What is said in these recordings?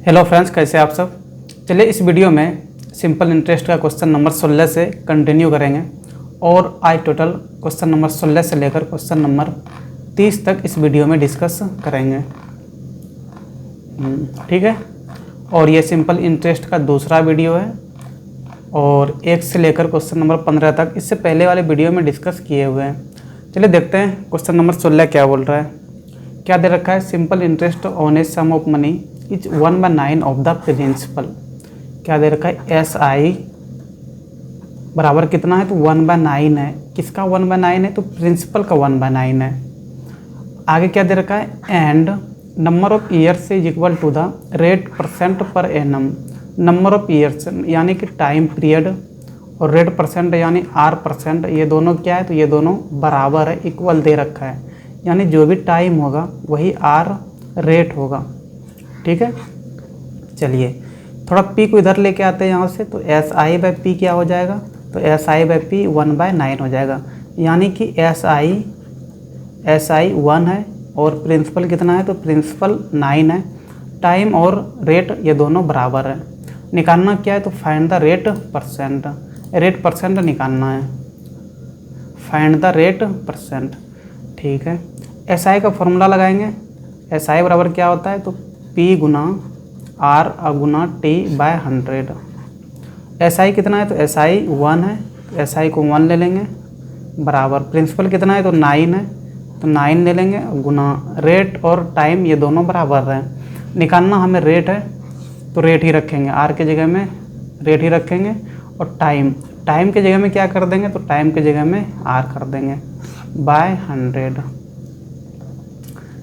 Hello friends, कैसे आप सब। चलिए इस वीडियो में सिंपल इंटरेस्ट का क्वेश्चन नंबर 16 से कंटिन्यू करेंगे और आज टोटल क्वेश्चन नंबर 16 से लेकर क्वेश्चन नंबर 30 तक इस वीडियो में डिस्कस करेंगे। ठीक है। और ये सिंपल इंटरेस्ट का दूसरा वीडियो है और 1 से लेकर क्वेश्चन नंबर 15 तक इससे पहले वाले वीडियो में डिस्कस किए हुए हैं। चलिए देखते हैं क्वेश्चन नंबर 16 क्या बोल रहा है। क्या दे रखा है, simple interest on a sum of money is 1/9 of the principal. क्या दे रखा है, एस आई बराबर कितना है, तो 1/9 है। किसका 1/9 है, तो प्रिंसिपल का 1/9 है। आगे क्या दे रखा है, and number of years is equal to the rate percent per annum. Number of years यानी कि टाइम पीरियड और रेट परसेंट यानी आर परसेंट, ये दोनों क्या है, तो ये दोनों बराबर है, इक्वल दे रखा है। यानी जो भी टाइम होगा वही आर रेट होगा। ठीक है। चलिए थोड़ा पी को इधर लेके आते हैं यहाँ से, तो एस आई बाई पी क्या हो जाएगा, तो एस आई बाई पी 1/9 हो जाएगा। यानी कि एस आई 1 है और प्रिंसिपल कितना है, तो प्रिंसिपल 9 है। टाइम और रेट ये दोनों बराबर है। निकालना क्या है, तो find the rate percent. Rate percent निकालना है, फाइंड द रेट परसेंट। ठीक है। एस आई का फॉर्मूला लगाएंगे। एस आई बराबर क्या होता है, तो P गुना R गुना T बाय 100। एस आई कितना है, तो एस आई 1 है, तो एस आई को 1 ले लेंगे बराबर प्रिंसिपल कितना है, तो 9 है, तो 9 ले लेंगे गुना रेट और टाइम ये दोनों बराबर हैं। निकालना हमें रेट है तो रेट ही रखेंगे, R के जगह में रेट ही रखेंगे और टाइम के जगह में क्या कर देंगे, तो टाइम के जगह में R कर देंगे बाय 100।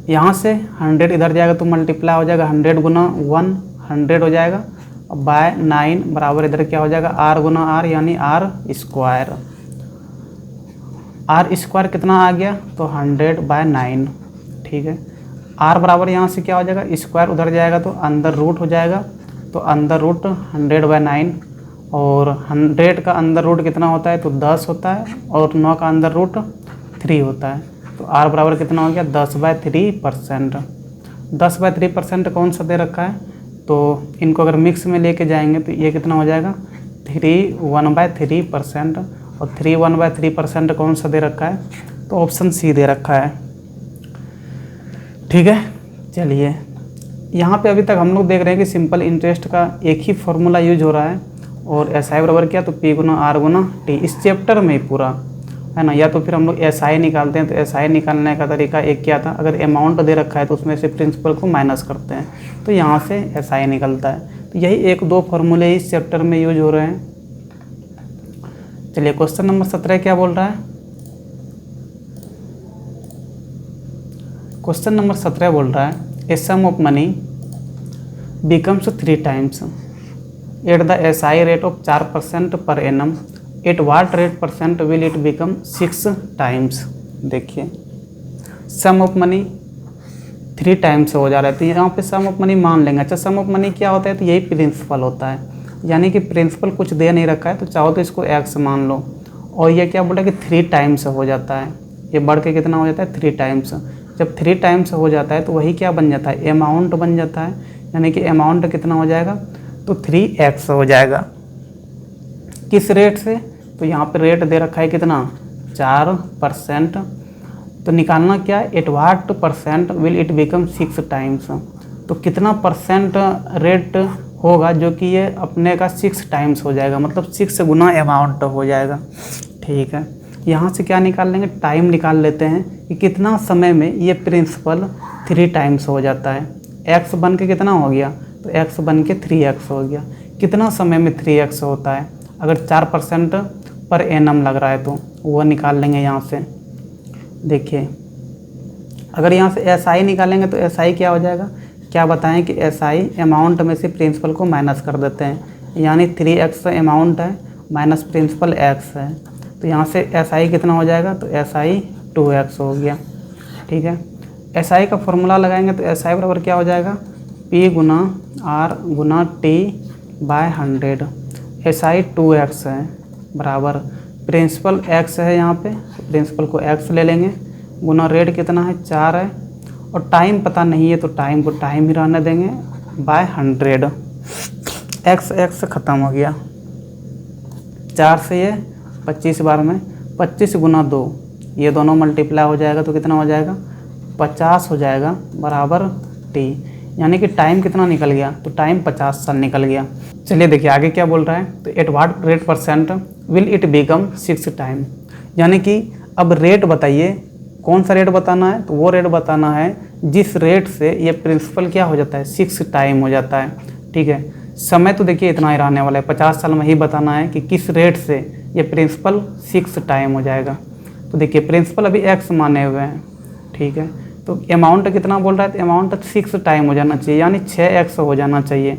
यहाँ से 100 इधर जाएगा तो मल्टीप्लाई हो जाएगा 100 गुना 1 100 हो जाएगा बाय 9 बराबर इधर क्या हो जाएगा, R गुना R यानी R स्क्वायर। R स्क्वायर कितना आ गया, तो 100/9। ठीक है। R बराबर यहाँ से क्या हो जाएगा, स्क्वायर उधर जाएगा तो अंदर रूट हो जाएगा, तो अंदर रूट 100/9 और 100 का अंदर रूट कितना होता है, तो 10 होता है और 9 का अंदर रूट 3 होता है। तो R बराबर कितना हो गया, 10/3%। 10/3% कौन सा दे रखा है, तो इनको अगर मिक्स में लेके जाएंगे तो ये कितना हो जाएगा, 1/3% और 1/3% कौन सा दे रखा है, तो ऑप्शन सी दे रखा है। ठीक है। चलिए यहाँ पे अभी तक हम लोग देख रहे हैं कि सिंपल इंटरेस्ट का एक ही फॉर्मूला यूज हो रहा है और एस आई बराबर क्या, तो P गुना R गुना T इस चैप्टर में ही पूरा है ना। या तो फिर हम लोग एस आई निकालते हैं, तो एस आई निकालने का तरीका एक क्या था, अगर अमाउंट दे रखा है तो उसमें से प्रिंसिपल को माइनस करते हैं, तो यहाँ से एस आई निकलता है। तो यही 1-2 फॉर्मूले इस चैप्टर में यूज हो रहे हैं। चलिए क्वेश्चन नंबर 17 क्या बोल रहा है। क्वेश्चन नंबर 17 बोल रहा है, a sum of money becomes 3 times at the S I rate of 4% per annum, at what rate percent will it become 6 times. देखिए सम ऑफ मनी 3 टाइम्स हो जा रहा है, तो यहाँ पे सम ऑफ मनी मान लेंगे। अच्छा सम ऑफ मनी क्या होता है, तो यही प्रिंसिपल होता है, यानी कि प्रिंसिपल कुछ दे नहीं रखा है तो चाहो तो इसको x मान लो। और ये क्या बोला कि 3 टाइम्स हो जाता है, ये बढ़ के कितना हो जाता है, 3 टाइम्स। जब 3 टाइम्स हो जाता है तो वही क्या बन जाता है, अमाउंट बन जाता है, यानी कि अमाउंट कितना हो जाएगा, तो 3x हो जाएगा। किस रेट से, तो यहाँ पे रेट दे रखा है कितना, 4%। तो निकालना क्या है, at what percent will it become 6 times. तो कितना परसेंट रेट होगा जो कि ये अपने का 6 टाइम्स हो जाएगा, मतलब 6 गुना अमाउंट हो जाएगा। ठीक है। यहाँ से क्या निकाल लेंगे, टाइम निकाल लेते हैं कि कितना समय में ये प्रिंसिपल 3 टाइम्स हो जाता है। x बन के कितना हो गया, तो x बन के 3x हो गया। कितना समय में 3x होता है, अगर 4% पर एनम लग रहा है तो वो निकाल लेंगे यहाँ से। देखिए अगर यहाँ से एस आई निकालेंगे तो एस आई क्या हो जाएगा, क्या बताएं कि एस आई अमाउंट में से प्रिंसिपल को माइनस कर देते हैं, यानी 3x अमाउंट है माइनस प्रिंसिपल x है, तो यहाँ से एस आई कितना हो जाएगा, तो एस आई 2x हो गया। ठीक है। एस आई का फॉर्मूला लगाएंगे तो एस आई बराबर क्या हो जाएगा, P गुना R गुना T by 100। S I 2x है बराबर प्रिंसिपल x है, यहाँ पे प्रिंसिपल को x ले लेंगे गुना रेट कितना है 4 है और टाइम पता नहीं है तो टाइम को टाइम ही रहने देंगे बाय 100, x ख़त्म हो गया। 4 से ये 25 बार में 25 गुना 2, ये दोनों मल्टीप्लाई हो जाएगा तो कितना हो जाएगा 50 हो जाएगा बराबर t, यानी कि टाइम कितना निकल गया, तो टाइम 50 साल निकल गया। चलिए देखिए आगे क्या बोल रहा है, तो at what rate percent will it become 6 time, यानी कि अब रेट बताइए, कौन सा रेट बताना है, तो वो रेट बताना है जिस रेट से ये प्रिंसिपल क्या हो जाता है 6 टाइम हो जाता है। ठीक है, समय तो देखिए इतना ही रहने वाला है, 50 साल में ही बताना है कि किस रेट से ये प्रिंसिपल 6 टाइम हो जाएगा। तो देखिए प्रिंसिपल अभी x माने हुए हैं, ठीक है, तो अमाउंट कितना बोल रहा है, तो अमाउंट 6 टाइम हो जाना चाहिए, यानी 6x हो जाना चाहिए।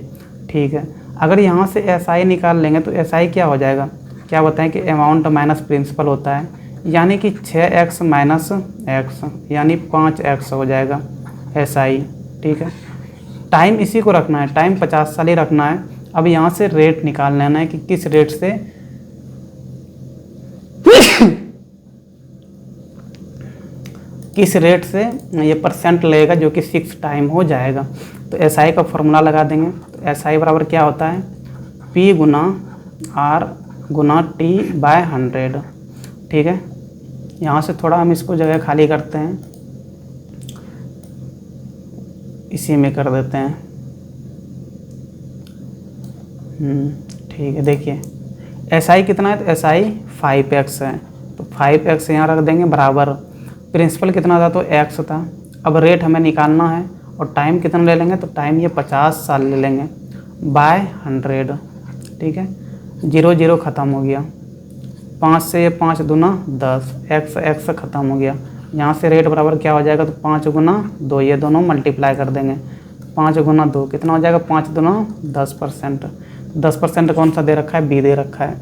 ठीक है, अगर यहाँ से SI निकाल लेंगे तो SI क्या हो जाएगा, क्या बताएं कि अमाउंट माइनस प्रिंसिपल होता है, यानी कि 6x माइनस x यानी 5x हो जाएगा SI। ठीक है, टाइम इसी को रखना है, टाइम 50 साल ही रखना है। अब यहाँ से रेट निकाल लेना है कि किस रेट से किस रेट से ये परसेंट लगेगा जो कि 6 टाइम हो जाएगा। तो SI का फॉर्मूला लगा देंगे, तो SI बराबर क्या होता है P गुना R गुना T बाय 100। ठीक है, यहाँ से थोड़ा हम इसको जगह खाली करते हैं, इसी में कर देते हैं। ठीक है, देखिए SI कितना है, तो SI 5x है, तो 5x यहाँ रख देंगे बराबर प्रिंसिपल कितना था, तो x था। अब रेट हमें निकालना है और टाइम कितना ले लेंगे, तो टाइम ये 50 साल ले लेंगे बाय 100। ठीक है, 0 0 ख़त्म हो गया, 5 से ये 5 दूना 10, x ख़त्म हो गया। यहाँ से रेट बराबर क्या हो जाएगा, तो 5 गुना 2, ये दोनों मल्टीप्लाई कर देंगे, 5 गुना 2 कितना हो जाएगा, 5 दूना 10%। 10% कौन सा दे रखा है, बी दे रखा है,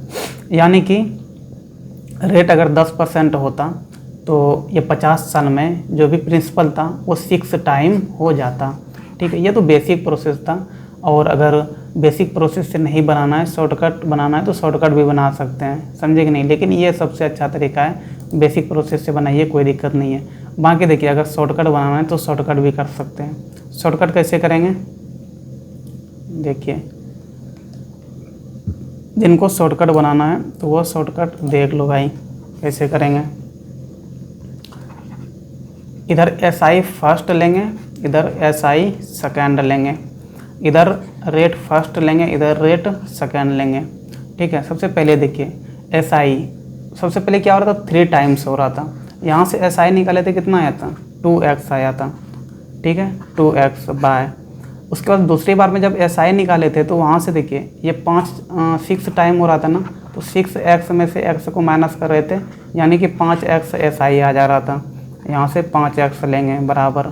यानी कि रेट अगर 10% होता तो ये 50 साल में जो भी प्रिंसिपल था वो 6 टाइम हो जाता। ठीक है, ये तो बेसिक प्रोसेस था, और अगर बेसिक प्रोसेस से नहीं बनाना है, शॉर्टकट बनाना है, तो शॉर्टकट भी बना सकते हैं, समझे कि नहीं, लेकिन ये सबसे अच्छा तरीका है, बेसिक प्रोसेस से बनाइए, कोई दिक्कत नहीं है। बाकी देखिए अगर शॉर्टकट बनाना है तो शॉर्टकट भी कर सकते हैं। शॉर्टकट कैसे करेंगे, देखिए जिनको शॉर्टकट बनाना है तो वो शॉर्टकट देख लो भाई, कैसे करेंगे। इधर SI फर्स्ट लेंगे, इधर SI सेकेंड लेंगे, इधर रेट फर्स्ट लेंगे, इधर रेट सेकेंड लेंगे। ठीक है, सबसे पहले देखिए SI सबसे पहले क्या हो रहा था, 3 टाइम्स हो रहा था, यहाँ से SI निकाले थे कितना आया था, 2x आया था। ठीक है, 2x बाय, उसके बाद दूसरी बार में जब SI निकाले थे तो वहाँ से देखिए ये 6 टाइम हो रहा था ना, तो 6x में से x को माइनस कर रहे थे, यानी कि 5x SI आ जा रहा था, यहाँ से 5x लेंगे बराबर,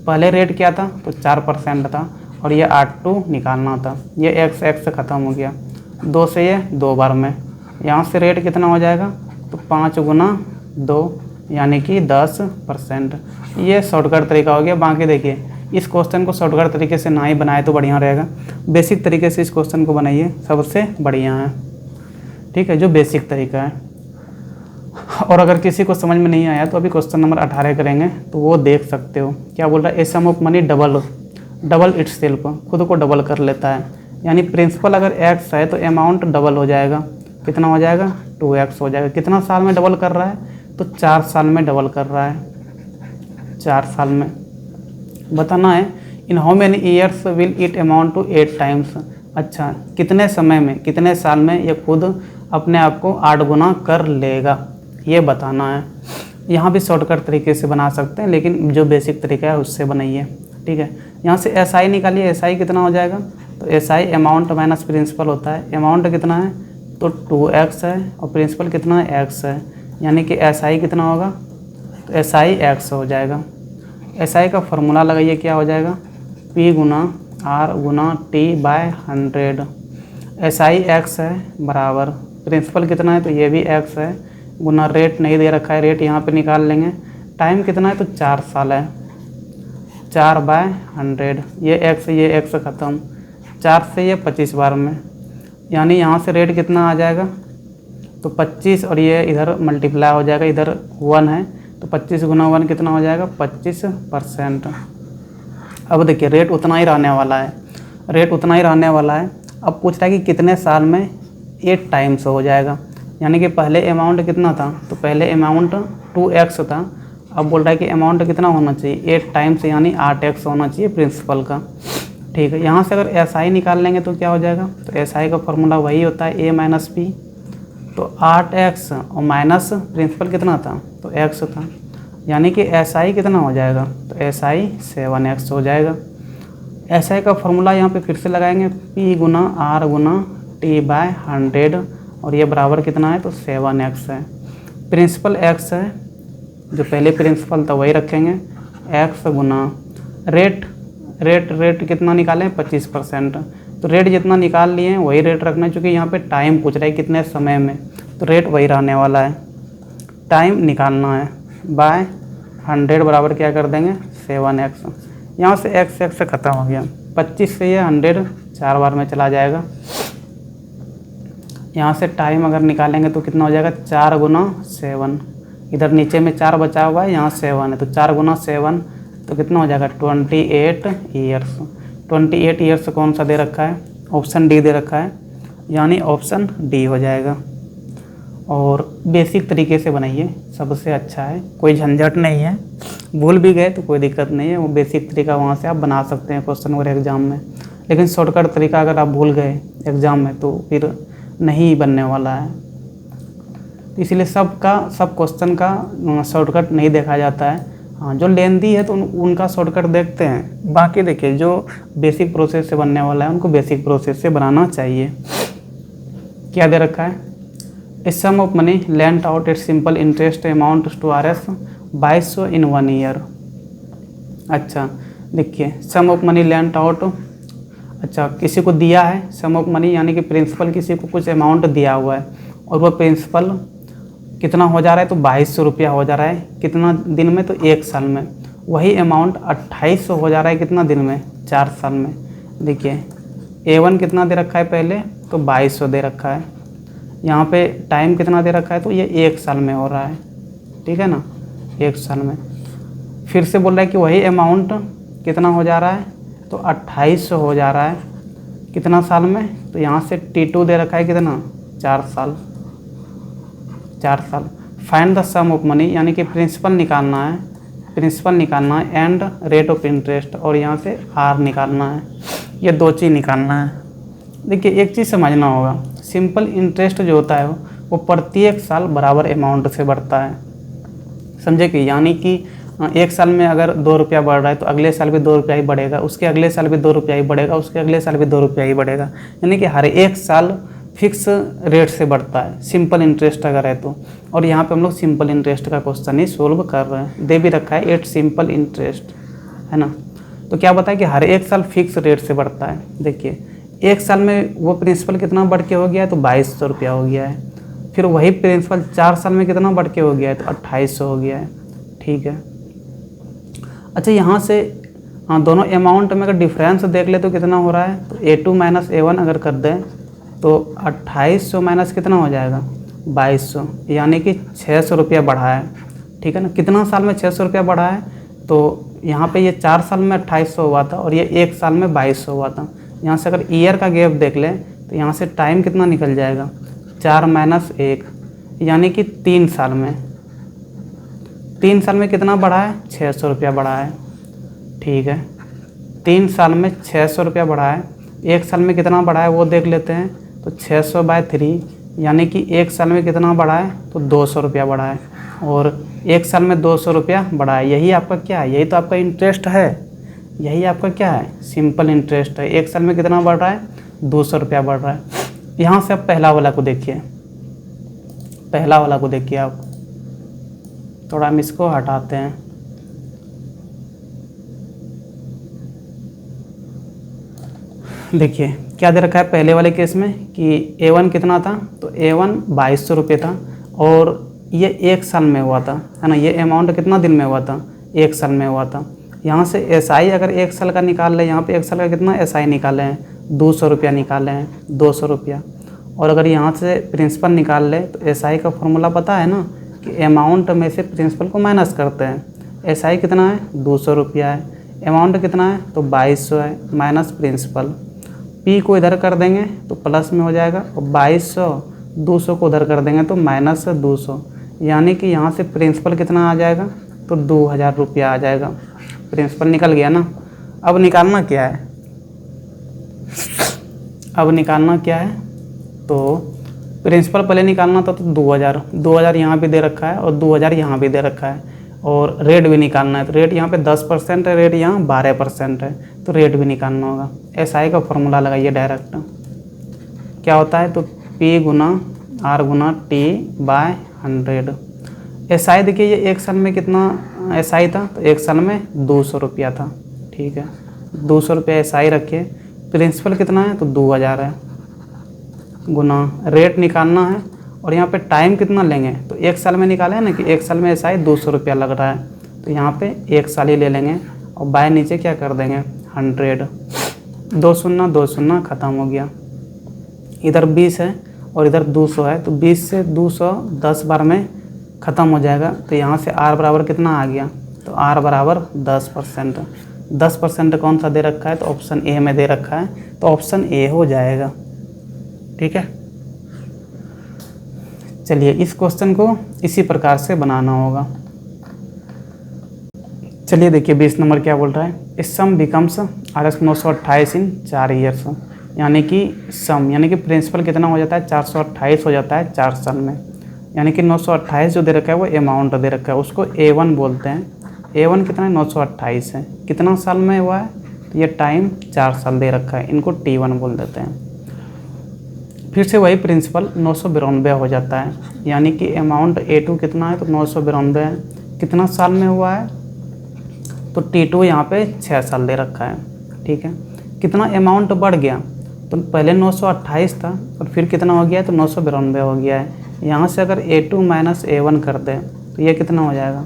पहले रेट क्या था, तो 4% था, और ये 8 निकालना था, ये x ख़त्म हो गया, 2 से ये 2 बार में, यहाँ से रेट कितना हो जाएगा, तो 5 गुना 2 यानी कि 10%। ये शॉर्टकट तरीका हो गया। बाकी देखिए इस क्वेश्चन को शॉर्टकट तरीके से ना ही बनाए तो बढ़िया रहेगा, बेसिक तरीके से इस क्वेश्चन को बनाइए, सबसे बढ़िया है। ठीक है, जो बेसिक तरीका है। और अगर किसी को समझ में नहीं आया तो अभी क्वेश्चन नंबर 18 करेंगे, तो वो देख सकते हो। क्या बोल रहा है, a sum of money double itself, खुद को डबल कर लेता है, यानी प्रिंसिपल अगर x है तो अमाउंट डबल हो जाएगा, कितना हो जाएगा, 2x हो जाएगा। कितना साल में डबल कर रहा है, तो 4 साल में डबल कर रहा है, 4 साल में। बताना है in how many years will it amount to 8 times. अच्छा, कितने समय में, कितने साल में ये खुद अपने आप को 8 गुना कर लेगा, ये बताना है। यहाँ भी शॉर्टकट तरीके से बना सकते हैं, लेकिन जो बेसिक तरीका है उससे बनाइए। ठीक है, यहाँ से SI निकालिए, SI कितना हो जाएगा, तो SI अमाउंट माइनस प्रिंसिपल होता है, अमाउंट कितना है, तो 2x है, और प्रिंसिपल कितना है, x है, यानी कि SI कितना होगा, तो SI x हो जाएगा। SI का फॉर्मूला लगाइए, क्या हो जाएगा, P गुना R गुना T बाय 100। SI x है बराबर प्रिंसिपल कितना है, तो ये भी x है, गुना रेट नहीं दे रखा है, रेट यहाँ पे निकाल लेंगे। टाइम कितना है, तो 4 साल है, 4 बाय 100, ये x ख़त्म, 4 से ये 25 बार में, यानी यहाँ से रेट कितना आ जाएगा, तो 25, और ये इधर मल्टीप्लाई हो जाएगा, इधर 1 है, तो 25 गुना 1 कितना हो जाएगा, 25%। अब देखिए रेट उतना ही रहने वाला है, रेट उतना ही रहने वाला है। अब पूछ रहा है कि कितने साल में 8 टाइम्स हो जाएगा, यानी कि पहले अमाउंट कितना था, तो पहले अमाउंट 2x था, अब बोल रहा है कि अमाउंट कितना होना चाहिए 8 टाइम्स, यानी 8x होना चाहिए प्रिंसिपल का। ठीक है, यहाँ से अगर SI निकाल लेंगे तो क्या हो जाएगा, तो SI का फॉर्मूला वही होता है A माइनस P, तो 8x और माइनस प्रिंसिपल कितना था, तो x था, यानी कि SI कितना हो जाएगा, तो SI 7x हो जाएगा। SI का फॉर्मूला यहाँ पे फिर से लगाएंगे, P गुना R गुना T/100, और ये बराबर कितना है, तो 7x है। प्रिंसिपल x है, जो पहले प्रिंसिपल था वही रखेंगे, x गुना रेट कितना निकालें 25%, तो रेट जितना निकाल लिए हैं वही रेट रखना है, क्योंकि यहाँ पे टाइम पूछ रहा है कितने समय में, तो रेट वही रहने वाला है, टाइम निकालना है, बाय 100 बराबर क्या कर देंगे 7x। यहाँ से x से ख़त्म हो गया, 25 से ये 100 4 बार में चला जाएगा। यहाँ से टाइम अगर निकालेंगे तो कितना हो जाएगा 4 गुना 7, इधर नीचे में 4 बचा हुआ है, यहाँ 7 है, तो 4 गुना 7 तो कितना हो जाएगा 28 ईयर्स। 28 ईयर्स कौन सा दे रखा है, ऑप्शन डी दे रखा है, यानी ऑप्शन डी हो जाएगा। और बेसिक तरीके से बनाइए, सबसे अच्छा है, कोई झंझट नहीं है, भूल भी गए तो कोई दिक्कत नहीं है, वो बेसिक तरीका वहाँ से आप बना सकते हैं क्वेश्चन वगैरह एग्ज़ाम में। लेकिन शॉर्टकट तरीका अगर आप भूल गए एग्ज़ाम में तो फिर नहीं बनने वाला है, इसलिए सब क्वेश्चन का शॉर्टकट नहीं देखा जाता है। हाँ, जो लेंदी है तो उनका शॉर्टकट देखते हैं, बाकी देखिए जो बेसिक प्रोसेस से बनने वाला है उनको बेसिक प्रोसेस से बनाना चाहिए। क्या दे रखा है, a sum of money lent out at simple interest amount to RS 2200 in 1 year. अच्छा देखिए, sum of money lent out, अच्छा किसी को दिया है सम ऑफ मनी, यानी कि प्रिंसिपल किसी को कुछ अमाउंट दिया हुआ है, और वो प्रिंसिपल कितना हो जा रहा है, तो 2200 रुपया हो जा रहा है, कितना दिन में, तो 1 साल में। वही अमाउंट 2800 हो जा रहा है कितना दिन में, 4 साल में। देखिए A1 कितना दे रखा है पहले, तो 2200 दे रखा है, यहाँ पे टाइम कितना दे रखा है, तो ये 1 साल में हो रहा है, ठीक है ना, 1 साल में। फिर से बोल रहा है कि वही अमाउंट कितना हो जा रहा है, तो 2800 हो जा रहा है कितना साल में, तो यहाँ से T2 दे रखा है कितना 4 साल। Find the sum of money, यानी कि प्रिंसिपल निकालना है एंड रेट ऑफ इंटरेस्ट, और यहाँ से R निकालना है, ये 2 चीज़ निकालना है। देखिए एक चीज़ समझना होगा, सिंपल इंटरेस्ट जो होता है वो प्रत्येक साल बराबर अमाउंट से बढ़ता है, समझे कि, यानी कि 1 साल में अगर 2 रुपया बढ़ रहा है तो अगले साल भी 2 रुपया ही बढ़ेगा, उसके अगले साल भी 2 रुपया ही बढ़ेगा, उसके अगले साल भी 2 रुपया ही बढ़ेगा, यानी कि हर 1 साल फिक्स रेट से बढ़ता है सिंपल इंटरेस्ट अगर है तो। और यहाँ पे हम लोग सिंपल इंटरेस्ट का क्वेश्चन ही सोल्व कर रहे हैं, दे भी रखा है 8 सिंपल इंटरेस्ट, है ना। तो क्या बताया कि हर 1 साल फिक्स रेट से बढ़ता है। देखिए 1 साल में वो प्रिंसिपल कितना बढ़ के हो गया है, तो 2200 रुपया हो गया है, फिर वही प्रिंसिपल 4 साल में कितना बढ़ के हो गया है, तो 2800 हो गया है, ठीक है। अच्छा यहाँ से हाँ, दोनों अमाउंट में अगर डिफरेंस देख ले तो कितना हो रहा है, तो A2 माइनस A1 अगर कर दें तो 2800 माइनस कितना हो जाएगा 2200, यानी कि 600 रुपया बढ़ा है, ठीक है ना। कितना साल में 600 रुपया बढ़ा है, तो यहाँ पे ये 4 साल में 2800 हुआ था और ये 1 साल में 2200 हुआ था। यहाँ से अगर ईयर का गैप देख लें तो यहाँ से टाइम कितना निकल जाएगा 4 माइनस 1, यानी कि 3 साल में। 3 साल में कितना बढ़ा है 600 रुपया बढ़ा है, ठीक है। 3 साल में 600 रुपया बढ़ा है, 1 साल में कितना बढ़ा है वो देख लेते हैं, तो 600/3, यानी कि 1 साल में कितना बढ़ा है, तो 200 रुपया बढ़ा है, और 1 साल में 200 रुपया बढ़ा है। यही आपका क्या है, यही तो आपका इंटरेस्ट है, यही आपका क्या है सिंपल इंटरेस्ट है। 1 साल में कितना बढ़ रहा है 200 रुपया बढ़ रहा है। यहाँ से आप पहला वाला को देखिए, पहला वाला को देखिए आप, थोड़ा हम इसको हटाते हैं। देखिए क्या दे रखा है पहले वाले केस में कि A1 कितना था, तो A1 2200 रुपये था और ये 1 साल में हुआ था, है ना। ये अमाउंट कितना दिन में हुआ था 1 साल में हुआ था। यहाँ से SI अगर 1 साल का निकाल लें, यहाँ पे 1 साल का कितना SI निकाले हैं 200 रुपया निकाले हैं 200 रुपया, और अगर यहाँ से प्रिंसिपल निकाल ले तो SI का फॉर्मूला पता है ना कि अमाउंट में से प्रिंसिपल को माइनस करते हैं। SI कितना है 200 रुपया है, अमाउंट कितना है तो 2200 है, माइनस प्रिंसिपल। पी को इधर कर देंगे तो प्लस में हो जाएगा, और 2200 200 को उधर कर देंगे तो -200, यानी कि यहाँ से प्रिंसिपल कितना आ जाएगा, तो 2000 रुपया आ जाएगा। प्रिंसिपल निकल गया ना। अब निकालना क्या है, अब निकालना क्या है, तो प्रिंसिपल पहले निकालना था, तो 2000 यहाँ भी दे रखा है और 2000 यहाँ भी दे रखा है, और रेट भी निकालना है। तो रेट यहाँ पे 10% है, रेट यहाँ 12% है, तो रेट भी निकालना होगा। SI का फॉर्मूला लगाइए डायरेक्ट, क्या होता है, तो P गुना R गुना T बाय 100। SI देखिए ये एक साल में कितना SI था, तो एक साल में 200 रुपया था, ठीक है, 200 रुपया SI रखिए। प्रिंसिपल कितना है, तो 2000 है, गुना रेट निकालना है, और यहाँ पे टाइम कितना लेंगे, तो एक साल में निकाले ना कि एक साल में SI 200 रुपया लग रहा है, तो यहाँ पे एक साल ही ले लेंगे, और बाय नीचे क्या कर देंगे 100, 2 शून्य 2 शून्य ख़त्म हो गया। इधर 20 है और इधर 200 है, तो 20 से 200 10 बार में ख़त्म हो जाएगा। तो यहाँ से R बराबर कितना आ गया, तो R बराबर 10%। 10% कौन सा दे रखा है, तो ऑप्शन ए में दे रखा है, तो ऑप्शन ए हो जाएगा, ठीक है। चलिए इस क्वेश्चन को इसी प्रकार से बनाना होगा। चलिए देखिए 20 नंबर क्या बोल रहा है, सम बिकम्स RS 928 इन 4 ईयर्स, यानी कि सम यानी कि प्रिंसिपल कितना हो जाता है, 428 हो जाता है 4 साल में, यानी कि 928 जो दे रखा है वो अमाउंट दे रखा है, उसको A1 बोलते हैं। A1 कितना है, 928 है, कितना साल में हुआ है, तो ये टाइम 4 साल दे रखा है, इनको T1 बोल देते हैं। फिर से वही प्रिंसिपल 992 हो जाता है, यानी कि अमाउंट A2 कितना है, तो 992 है, कितना साल में हुआ है, तो T2 यहाँ पे 6 साल दे रखा है, ठीक है। कितना अमाउंट बढ़ गया, तो पहले 928 था और फिर कितना हो गया, तो 992 हो गया है। यहाँ से अगर A2 माइनस A1 कर दें तो ये कितना हो जाएगा,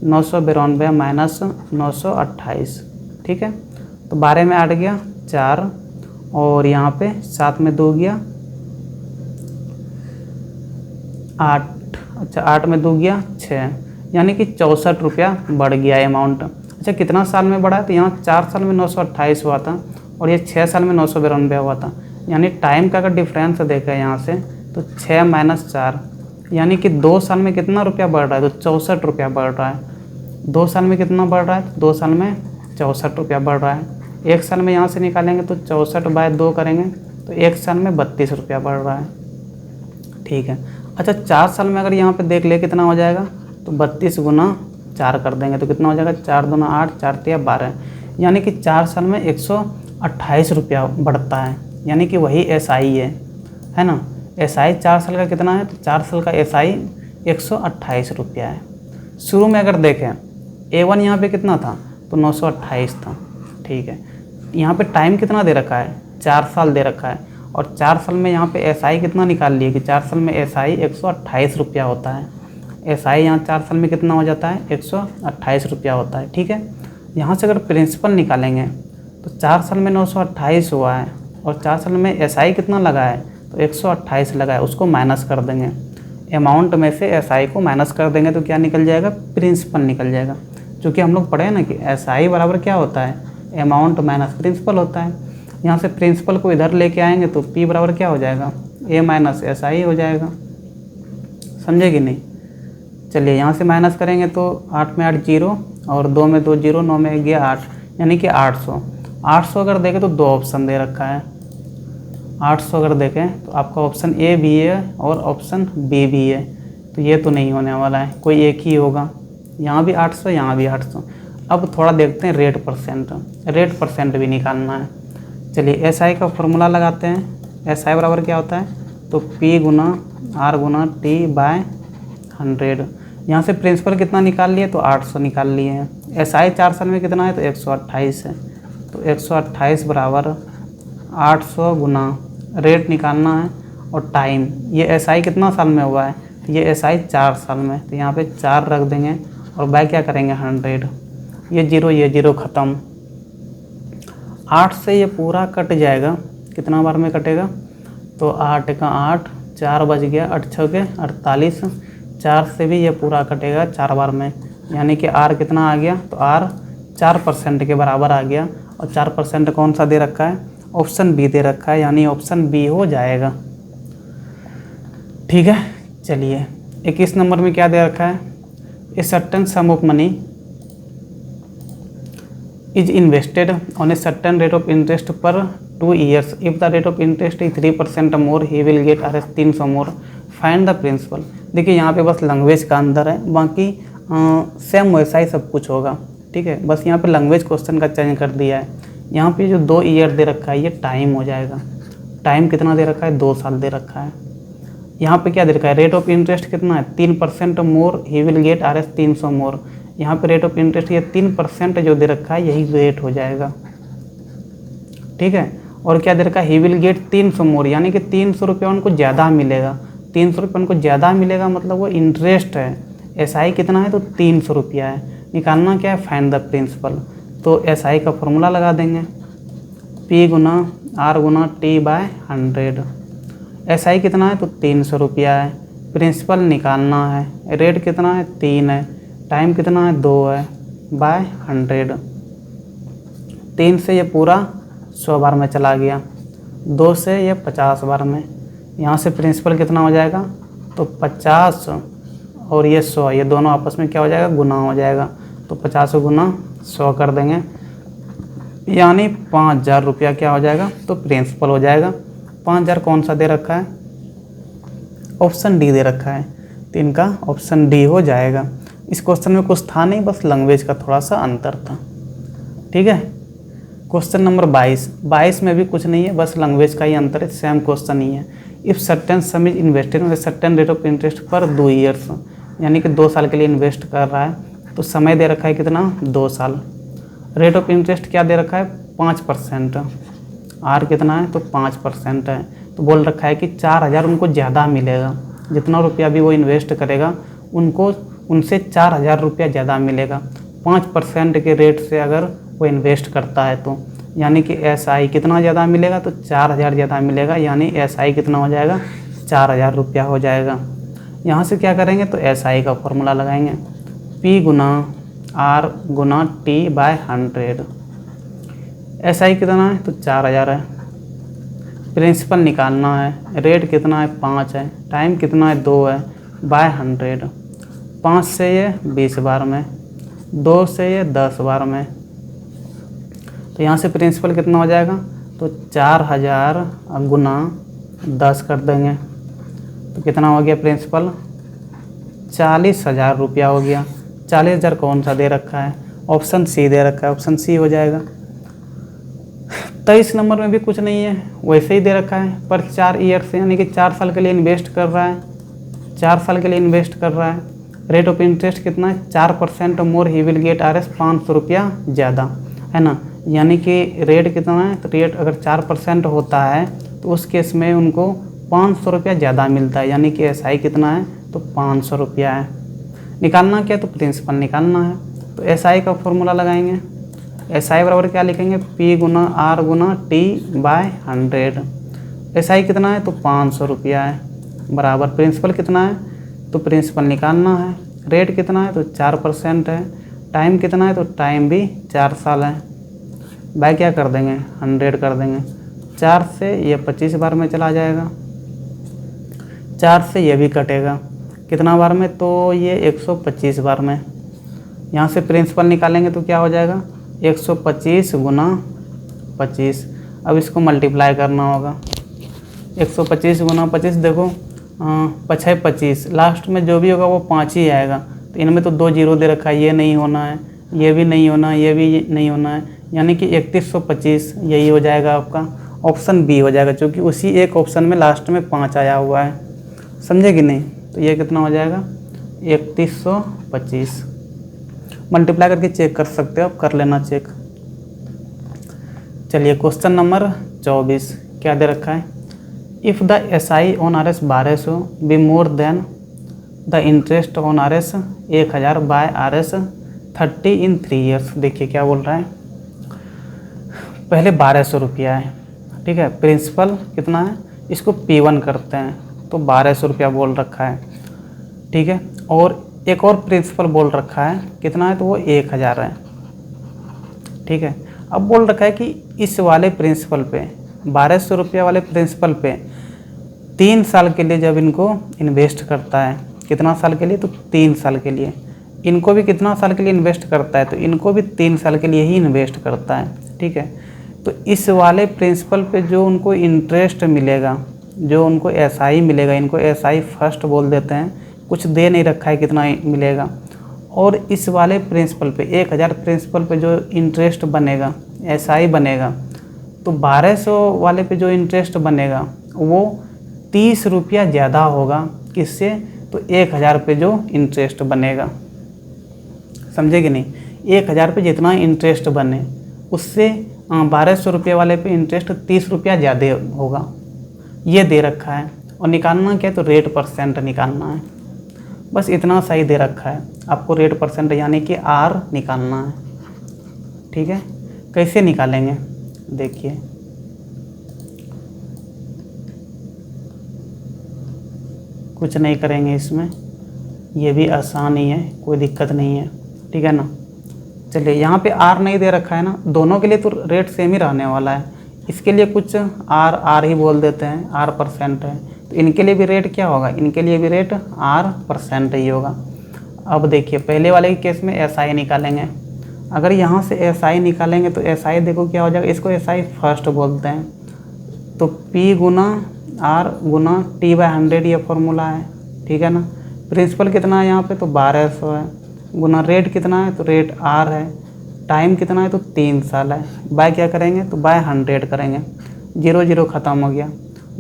992 माइनस 928, ठीक है। तो 12 में 8 गया 4, और यहाँ पे 7 में 2 गया 8, अच्छा 8 में 2 गया 6, यानी कि 64 रुपया बढ़ गया अमाउंट। अच्छा कितना साल में बढ़ा है, तो यहाँ 4 साल में 928 हुआ था और ये 6 साल में 992 हुआ था, यानी टाइम का अगर डिफरेंस देखा है यहाँ से, तो 6 माइनस 4, यानी कि 2 साल में कितना रुपया बढ़ रहा है, तो 64 रुपया बढ़ रहा है। 2 साल में कितना बढ़ रहा है, 2 साल में 64 रुपया बढ़ रहा है। एक साल में यहाँ से निकालेंगे तो 64/2 करेंगे तो एक साल में 32 रुपया बढ़ रहा है, ठीक है। अच्छा 4 साल में अगर यहाँ पे देख ले कितना हो जाएगा, तो 32 गुना 4 कर देंगे तो कितना हो जाएगा, 4 दूना 8, 4 तिया 12, यानी कि 4 साल में 128 रुपया बढ़ता है, यानी कि वही SI है ना। SI 4 साल का कितना है, तो 4 साल का SI 128 रुपया है। शुरू में अगर देखें A1 यहाँ पे कितना था, तो 928 था, ठीक है। यहाँ पे टाइम कितना दे रखा है, 4 साल दे रखा है, और 4 साल में यहाँ पे SI कितना निकाल लिए कि 4 साल में SI 128 रुपया होता है। SI यहाँ 4 साल में कितना हो जाता है, 128 रुपया होता है, ठीक है। यहाँ से अगर प्रिंसिपल निकालेंगे तो 4 साल में 928 हुआ है और 4 साल में SI कितना लगा है, तो 128 लगा है, उसको माइनस कर देंगे, अमाउंट में से SI को माइनस कर देंगे तो क्या निकल जाएगा, प्रिंसिपल निकल जाएगा। क्योंकि हम लोग पढ़े हैं ना कि SI बराबर क्या होता है, अमाउंट माइनस प्रिंसिपल होता है। यहाँ से प्रिंसिपल को इधर लेके आएंगे तो P बराबर क्या हो जाएगा, A माइनस SI हो जाएगा, समझे कि नहीं। चलिए यहाँ से माइनस करेंगे तो 8 में 8 0 और 2 में 2 0, 9 में गया 8, यानी कि 800। 800 अगर देखें तो 2 ऑप्शन दे रखा है, 800 अगर देखें तो आपका ऑप्शन A भी है और ऑप्शन B भी है, तो ये तो नहीं होने वाला है, कोई एक ही होगा। यहाँ भी 800, यहाँ भी 800। अब थोड़ा देखते हैं रेट परसेंट भी निकालना है। चलिए SI का फॉर्मूला लगाते हैं। SI बराबर क्या होता है, तो P गुना R गुना T बाय 100। यहाँ से प्रिंसिपल कितना निकाल लिए, तो 800 निकाल लिए हैं। SI 4 साल में कितना है, तो 128 है, तो 128 बराबर 800 गुना रेट निकालना है और टाइम, ये SI कितना साल में हुआ है, तो ये SI 4 साल में, तो यहाँ पे 4 रख देंगे और बाय क्या करेंगे 100, ये 0 ख़त्म। 8 से ये पूरा कट जाएगा, कितना बार में कटेगा, तो 8 का 8, 4 बज गया, 8 6 के 48, 4 से भी ये पूरा कटेगा 4 बार में, यानी कि R कितना आ गया, तो R 4% के बराबर आ गया। और 4% कौन सा दे रखा है, ऑप्शन बी दे रखा है, यानी ऑप्शन बी हो जाएगा। ठीक है, चलिए 21 नंबर में क्या दे रखा है, a certain some of money is invested on a certain rate of interest per 2 years. If the rate of interest is 3% more, he will get Rs 300 more. Find the principal. देखिए यहाँ पे बस language का अंदर है, बाकी same वैसा ही सब कुछ होगा। ठीक है, बस यहाँ पे लैंग्वेज क्वेश्चन का चेंज कर दिया है। यहाँ पे जो 2 ईयर दे रखा है ये टाइम हो जाएगा। टाइम कितना दे रखा है, 2 साल दे रखा है। यहाँ पे क्या दे रखा है, रेट ऑफ इंटरेस्ट कितना है, 3% मोर ही विल गेट Rs 300 मोर। यहाँ पे रेट ऑफ इंटरेस्ट ये 3% जो दे रखा है यही रेट हो जाएगा। ठीक है, और क्या दे रखा है, ही विल गेट 300 मोर, यानी कि 300 रुपया उनको ज़्यादा मिलेगा। 300 रुपये उनको ज़्यादा मिलेगा मतलब वो इंटरेस्ट है। SI कितना है, तो 300 रुपया है। निकालना क्या है, फाइंड द प्रिंसिपल। तो SI का फॉर्मूला लगा देंगे, P गुना R गुना T बाय 100। SI कितना है, तो 300 रुपया है। प्रिंसिपल निकालना है, रेट कितना है, 3 है, टाइम कितना है, 2 है, बाय 100। 3 से ये पूरा 100 बार में चला गया, 2 से ये 50 बार में। यहाँ से प्रिंसिपल कितना हो जाएगा, तो 50 और ये 100, ये दोनों आपस में क्या हो जाएगा, गुना हो जाएगा। तो 50 गुना 100 कर देंगे, यानी 5000 रुपया क्या हो जाएगा, तो प्रिंसिपल हो जाएगा। 5000 कौन सा दे रखा है, ऑप्शन डी दे रखा है, तो इनका ऑप्शन डी हो जाएगा। इस क्वेश्चन में कुछ था नहीं, बस लैंग्वेज का थोड़ा सा अंतर था। ठीक है, क्वेश्चन नंबर 22 में भी कुछ नहीं है, बस लैंग्वेज का ही अंतर है, सेम क्वेश्चन ही है। If certain some is invested with certain rate of interest पर 2 ईयर्स, यानी कि 2 साल के लिए इन्वेस्ट कर रहा है, तो समय दे रखा है कितना, 2 साल। रेट ऑफ इंटरेस्ट क्या दे रखा है, 5%। आर कितना है, तो 5% है। तो बोल रखा है कि 4000 उनको ज़्यादा मिलेगा, जितना रुपया भी वो इन्वेस्ट करेगा उनको उनसे 4000 रुपया ज़्यादा मिलेगा 5% के रेट से अगर वो इन्वेस्ट करता है तो, यानी कि SI कितना ज़्यादा मिलेगा, तो 4000 ज़्यादा मिलेगा, यानी SI कितना हो जाएगा, 4000 रुपया हो जाएगा। यहाँ से क्या करेंगे, तो SI का फॉर्मूला लगाएंगे, P गुना R गुना T बाय 100। SI कितना है, तो 4000 है। प्रिंसिपल निकालना है, रेट कितना है, 5 है, टाइम कितना है, 2 है, बाय 100। 5 से ये 20 बार में, 2 से ये 10 बार में, तो यहाँ से प्रिंसिपल कितना हो जाएगा, तो 4000 गुना 10 कर देंगे, तो कितना हो गया प्रिंसिपल, 40000 रुपया हो गया। 40000 कौन सा दे रखा है, ऑप्शन सी दे रखा है, ऑप्शन सी हो जाएगा। 23 नंबर में भी कुछ नहीं है, वैसे ही दे रखा है, पर 4 ईयर से, यानी कि 4 साल के लिए इन्वेस्ट कर रहा है, 4 साल के लिए इन्वेस्ट कर रहा है। रेट ऑफ इंटरेस्ट कितना है, 4% मोर ही विल गेट Rs 500 रुपया ज़्यादा, है ना। यानी कि रेट कितना है, तो रेट अगर 4% होता है तो उस केस में उनको 500 रुपया ज़्यादा मिलता है, यानी कि SI कितना है, तो 500 रुपया है। निकालना क्या, तो प्रिंसिपल निकालना है, तो SI का फॉर्मूला लगाएंगे। SI बराबर क्या लिखेंगे, P गुना R गुना T बाय 100। SI कितना है, तो 500 रुपया है, बराबर प्रिंसिपल कितना है, तो प्रिंसिपल निकालना है। रेट कितना है, तो 4% है, टाइम कितना है, तो टाइम भी 4 साल है, बाय क्या कर देंगे, 100 कर देंगे। 4 से ये 25 बार में चला जाएगा, 4 से ये भी कटेगा, कितना बार में, तो ये 125 बार में। यहाँ से प्रिंसिपल निकालेंगे तो क्या हो जाएगा, 125 गुना 25। अब इसको मल्टीप्लाई करना होगा, 125 गुना 25, देखो 5 25, लास्ट में जो भी होगा वो 5 ही आएगा। तो इनमें तो 2 जीरो दे रखा है, ये नहीं होना है, ये भी नहीं होना है, ये भी नहीं होना है, यानी कि 3125 यही हो जाएगा आपका, ऑप्शन बी हो जाएगा, क्योंकि उसी एक ऑप्शन में लास्ट में 5 आया हुआ है, समझे कि नहीं। तो ये कितना हो जाएगा, 3125। मल्टीप्लाई करके चेक कर सकते हो, आप कर लेना चेक। चलिए क्वेश्चन नंबर 24 क्या दे रखा है, if the SI on RS 1200 be more than the interest on RS 1000 by RS 30 in 3 years. देखिए क्या बोल रहा है, पहले 1200 रुपया है, ठीक है, प्रिंसिपल कितना है, इसको P1 करते हैं, तो 1200 रुपया बोल रखा है, ठीक है, और एक और प्रिंसिपल बोल रखा है कितना है, तो वो 1000 है, ठीक है। अब बोल रखा है कि इस वाले प्रिंसिपल पे 1200 रुपये वाले प्रिंसिपल पे 3 साल के लिए जब इनको इन्वेस्ट करता है, कितना साल के लिए, तो 3 साल के लिए। इनको भी कितना साल के लिए इन्वेस्ट करता है, तो इनको भी 3 साल के लिए ही इन्वेस्ट करता है, ठीक है। तो इस वाले प्रिंसिपल पे जो उनको इंटरेस्ट मिलेगा, जो उनको एसआई मिलेगा, इनको एसआई फर्स्ट बोल देते हैं, कुछ दे नहीं रखा है कितना मिलेगा। और इस वाले प्रिंसिपल पे 1000 प्रिंसिपल पे जो इंटरेस्ट बनेगा, एसआई बनेगा, तो 1200 वाले पे जो इंटरेस्ट बनेगा वो 30 रुपया ज़्यादा होगा। किससे, तो 1000 पे जो इंटरेस्ट बनेगा, समझे कि नहीं। 1000 पे जितना इंटरेस्ट बने उससे 1200 रुपये वाले पे इंटरेस्ट 30 रुपया ज़्यादा होगा, ये दे रखा है। और निकालना क्या है, तो रेट परसेंट निकालना है, बस इतना सही दे रखा है आपको। रेट परसेंट यानी कि आर निकालना है, ठीक है। कैसे निकालेंगे देखिए, कुछ नहीं करेंगे इसमें, ये भी आसान ही है, कोई दिक्कत नहीं है, ठीक है ना। चलिए यहाँ पे आर नहीं दे रखा है ना, दोनों के लिए तो रेट सेम ही रहने वाला है। इसके लिए कुछ आर ही बोल देते हैं, आर परसेंट है, तो इनके लिए भी रेट क्या होगा, इनके लिए भी रेट आर परसेंट ही होगा। अब देखिए पहले वाले के केस में एसआई निकालेंगे। अगर यहाँ से एसआई निकालेंगे तो एसआई देखो क्या हो जाएगा, इसको एसआई फर्स्ट बोलते हैं, तो पी गुना आर गुना T/100 ये फॉर्मूला है, ठीक है ना। प्रिंसिपल कितना है यहाँ पे, तो 1200 है, गुना रेट कितना है, तो रेट आर है, टाइम कितना है, तो 3 साल है, बाय क्या करेंगे, तो बाय 100 करेंगे, 0 0 ख़त्म हो गया।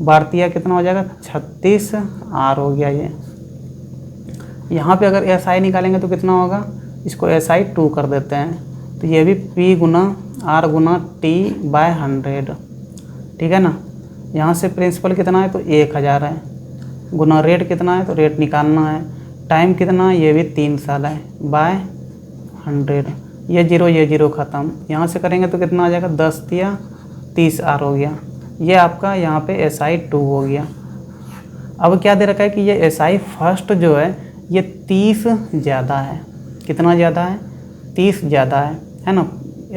भारतीय कितना हो जाएगा, 36 आर हो गया ये। यहाँ पे अगर एसआई निकालेंगे तो कितना होगा, इसको एसआई 2 कर देते हैं, तो ये भी पी गुना आर गुना T/100, ठीक है ना। यहाँ से प्रिंसिपल कितना है, तो 1000 है, गुना रेट कितना है, तो रेट निकालना है, टाइम कितना है, ये भी 3 साल है, बाय 100, ये 0 ख़त्म। यहाँ से करेंगे तो कितना आ जाएगा, 10 या 30 आर हो गया। ये आपका यहाँ पे SI 2 हो गया। अब क्या दे रखा है कि ये SI फर्स्ट जो है ये 30 ज़्यादा है, कितना ज़्यादा है, 30 ज़्यादा है ना,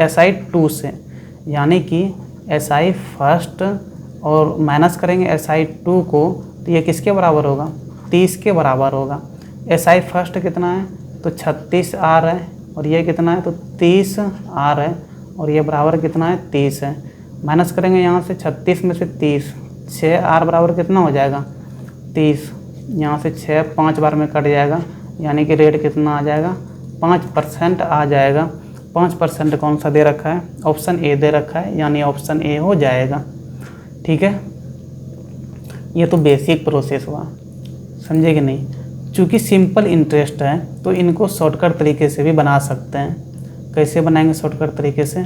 SI 2 से। यानी कि SI फर्स्ट और माइनस करेंगे SI 2 को, तो ये किसके बराबर होगा, 30 के बराबर होगा। SI फर्स्ट कितना है, तो 36 आर है, और ये कितना है, तो 30 आर है, और ये बराबर कितना है, 30 है। माइनस करेंगे यहाँ से 36 में से 30, 6 आर बराबर कितना हो जाएगा, 30, यहाँ से 6 5 बार में कट जाएगा, यानी कि रेट कितना आ जाएगा, 5% आ जाएगा। 5% कौन सा दे रखा है, ऑप्शन ए दे रखा है, यानी ऑप्शन ए हो जाएगा, ठीक है। ये तो बेसिक प्रोसेस हुआ, समझे कि नहीं। चूँकि सिंपल इंटरेस्ट है तो इनको शॉर्टकट तरीके से भी बना सकते हैं। कैसे बनाएंगे शॉर्टकट तरीके से,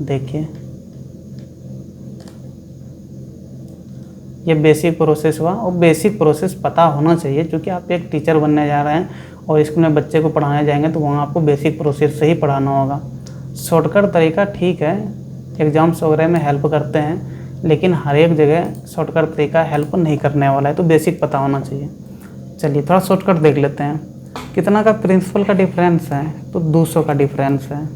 देखिए ये बेसिक प्रोसेस हुआ, और बेसिक प्रोसेस पता होना चाहिए, क्योंकि आप एक टीचर बनने जा रहे हैं और स्कूल में बच्चे को पढ़ाने जाएंगे तो वहाँ आपको बेसिक प्रोसेस से ही पढ़ाना होगा। शॉर्टकट तरीका ठीक है, एग्ज़ाम्स वगैरह में हेल्प करते हैं, लेकिन हर एक जगह शॉर्टकट तरीका हेल्प नहीं करने वाला है, तो बेसिक पता होना चाहिए। चलिए थोड़ा शॉर्टकट देख लेते हैं। कितना का प्रिंसिपल का डिफरेंस है, तो 200 का डिफरेंस है।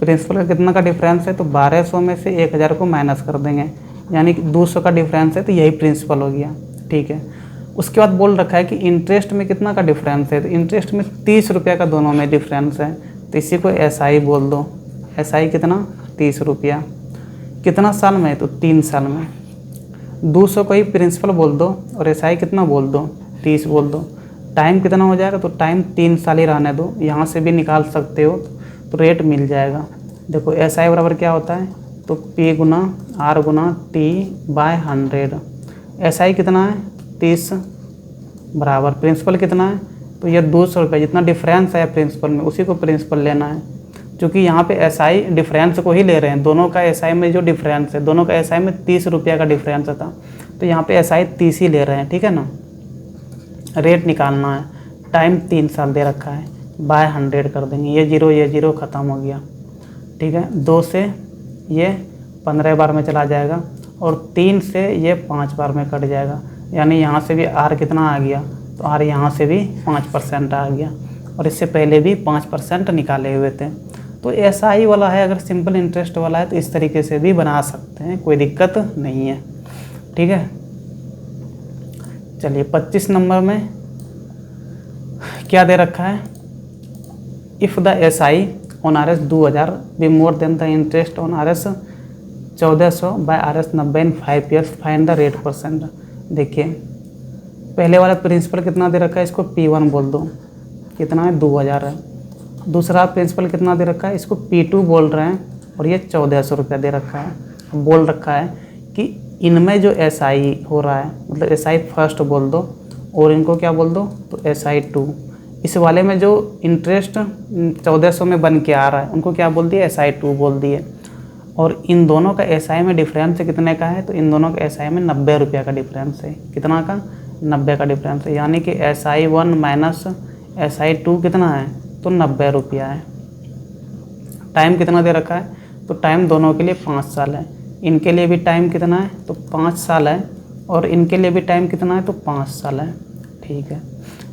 प्रिंसिपल का कितना का डिफरेंस है, तो 1200 में से 1000 को माइनस कर देंगे, यानी कि 200 का डिफरेंस है, तो यही प्रिंसिपल हो गया, ठीक है। उसके बाद बोल रखा है कि इंटरेस्ट में कितना का डिफरेंस है, तो इंटरेस्ट में 30 रुपया का दोनों में डिफरेंस है, तो इसी को SI बोल दो। SI कितना, 30 रुपया। कितना साल में, तो 3 साल में। 200 को ही प्रिंसिपल बोल दो और SI कितना बोल दो, 30 बोल दो। टाइम कितना हो जाएगा, तो टाइम 3 साल ही रहने दो, यहाँ से भी निकाल सकते हो, तो रेट मिल जाएगा। देखो SI बराबर क्या होता है, तो P गुना R गुना T/100। SI कितना है, 30 बराबर प्रिंसिपल कितना है, तो ये 200 रुपये, जितना डिफरेंस है प्रिंसिपल में उसी को प्रिंसिपल लेना है। क्योंकि यहाँ पे SI डिफरेंस को ही ले रहे हैं, दोनों का SI में जो डिफरेंस है, दोनों का SI में 30 रुपया का डिफरेंस था, तो यहाँ पे SI 30 ही ले रहे हैं, ठीक है ना। रेट निकालना है, टाइम 3 साल दे रखा है, बाय 100 कर देंगे, ये 0 ख़त्म हो गया, ठीक है। 2 से ये 15 बार में चला जाएगा, और 3 से ये 5 बार में कट जाएगा, यानी यहाँ से भी R कितना आ गया, तो R यहाँ से भी 5% आ गया, और इससे पहले भी 5% निकाले हुए थे। तो SI वाला है, अगर सिंपल इंटरेस्ट वाला है तो इस तरीके से भी बना सकते हैं, कोई दिक्कत नहीं है। ठीक है, चलिए 25 नंबर में क्या दे रखा है, if the SI on RS 2000 be more than the interest on RS 1400 by RS 90 in 5 years, find the rate %। देखिए पहले वाला प्रिंसिपल कितना दे रखा है, इसको P1 बोल दो, कितना है 2000 है। दूसरा प्रिंसिपल कितना दे रखा है, इसको P2 बोल रहे हैं और ये 1400 रुपया दे रखा है। बोल रखा है कि इनमें जो SI हो रहा है, मतलब SI फर्स्ट बोल दो और इनको क्या बोल दो, तो SI2। इस वाले में जो इंटरेस्ट 1400 में बन के आ रहा है उनको क्या बोल दिए, SI2 बोल दिए। और इन दोनों का SI में डिफरेंस कितने का है, तो इन दोनों का SI में 90 रुपया का डिफरेंस है। कितना का, 90 का डिफरेंस है, यानी कि SI1 माइनस SI2 कितना है, तो 90 रुपया है। टाइम कितना दे रखा है, तो टाइम दोनों के लिए 5 साल है। इनके लिए भी टाइम कितना है, तो 5 साल है, और इनके लिए भी टाइम कितना है, तो 5 साल है। ठीक है,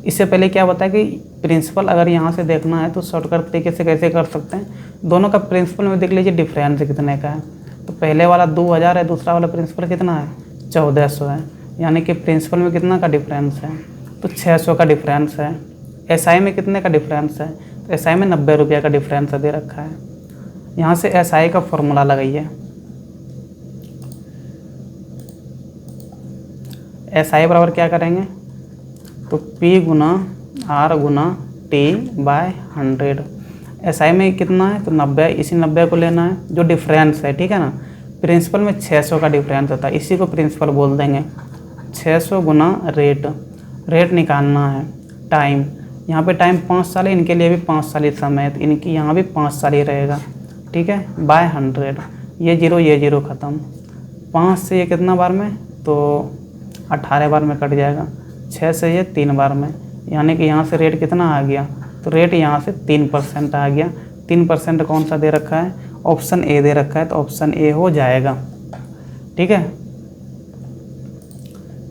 इससे पहले क्या बताया कि प्रिंसिपल अगर यहाँ से देखना है तो शॉर्टकट तरीके से कैसे कर सकते हैं, दोनों का प्रिंसिपल में देख लीजिए डिफरेंस कितने का है। तो पहले वाला 2000 है, दूसरा वाला प्रिंसिपल कितना है, 1400 है, यानी कि प्रिंसिपल में कितना का डिफरेंस है, तो 600 का डिफरेंस है। SI में कितने का डिफरेंस है, तो SI में 90 रुपया का डिफरेंस दे रखा है। यहाँ से SI का फॉर्मूला लगाइए, SI बराबर क्या करेंगे, तो P गुना R गुना T बाय 100। SI में कितना है, तो 90, इसी 90 को लेना है जो डिफरेंस है। ठीक है ना, प्रिंसिपल में 600 का डिफरेंस होता है, इसी को प्रिंसिपल बोल देंगे। 600 गुना रेट निकालना है। टाइम, यहाँ पे टाइम 5 साल है, इनके लिए भी 5 साल ही समय है, तो इनकी यहाँ भी 5 साल ही रहेगा। ठीक है, बाय 100, ये जीरो ख़त्म। 5 से ये कितना बार में, तो 18 बार में कट जाएगा। 6 से ये 3 बार में, यानी कि यहाँ से रेट कितना आ गया, तो रेट यहाँ से 3% आ गया। 3% कौन सा दे रखा है, ऑप्शन ए दे रखा है, तो ऑप्शन ए हो जाएगा। ठीक है,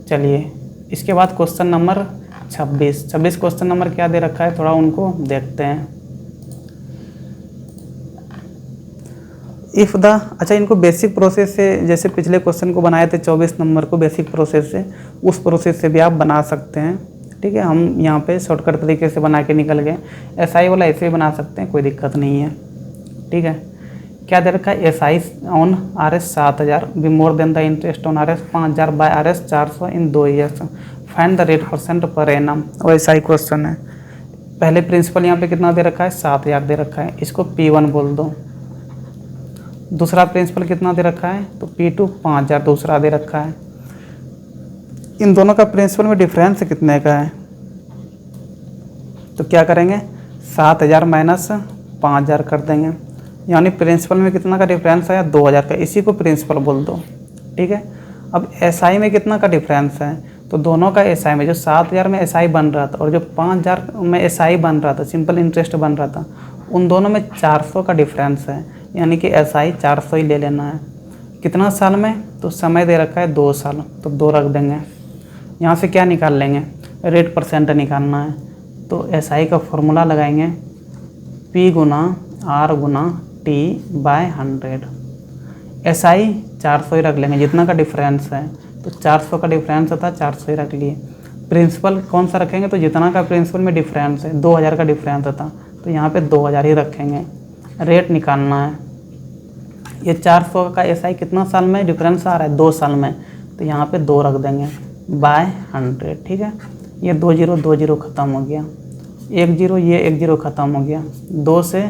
चलिए इसके बाद क्वेश्चन नंबर 26 क्वेश्चन नंबर क्या दे रखा है, थोड़ा उनको देखते हैं। इफ़ द, अच्छा इनको बेसिक प्रोसेस से, जैसे पिछले क्वेश्चन को बनाए थे 24 नंबर को बेसिक प्रोसेस से, उस प्रोसेस से भी आप बना सकते हैं। ठीक है, हम यहाँ पे शॉर्टकट तरीके से बना के निकल गए। SI वाला ऐसे भी बना सकते हैं, कोई दिक्कत नहीं है। ठीक है, क्या दे रखा है, SI on RS 7000 be more than the interest on RS 5000 by RS 400 in 2 years, find the rate % per annum. वैसा ही क्वेश्चन है। पहले प्रिंसिपल यहाँ पे कितना दे रखा है, 7000 दे रखा है, इसको P1 बोल दो। दूसरा प्रिंसिपल कितना दे रखा है, तो P2 5000 दूसरा दे रखा है। इन दोनों का प्रिंसिपल में डिफरेंस कितने का है, तो क्या करेंगे, 7000 माइनस 5000 कर देंगे, यानी प्रिंसिपल में कितना का डिफरेंस आया, 2000 का, इसी को प्रिंसिपल बोल दो। ठीक है, अब SI में कितना का डिफरेंस है, तो दोनों का SI में जो 7000 में SI बन रहा था और जो 5000 में SI बन रहा था, सिंपल इंटरेस्ट बन रहा था, उन दोनों में 400 का डिफरेंस है, यानी कि SI 400 ही ले लेना है। कितना साल में, तो समय दे रखा है 2 साल, तो 2 रख देंगे। यहाँ से क्या निकाल लेंगे, रेट % निकालना है, तो SI का फॉर्मूला लगाएंगे, P गुना R गुना T बाय 100। SI 400 ही रख लेंगे, जितना का डिफरेंस है, तो 400 का डिफरेंस था, 400 ही रख लिए। प्रिंसिपल कौन सा रखेंगे, तो जितना का प्रिंसिपल में डिफरेंस है, 2000 का डिफरेंस था, तो यहाँ पे 2000 ही रखेंगे। रेट निकालना है, ये 400 का SI कितना साल में डिफरेंस आ रहा है, 2 साल में, तो यहाँ पे 2 रख देंगे बाय 100। ठीक है, ये 2 0 ख़त्म हो गया, 1 0 ये 1 0 ख़त्म हो गया। 2 से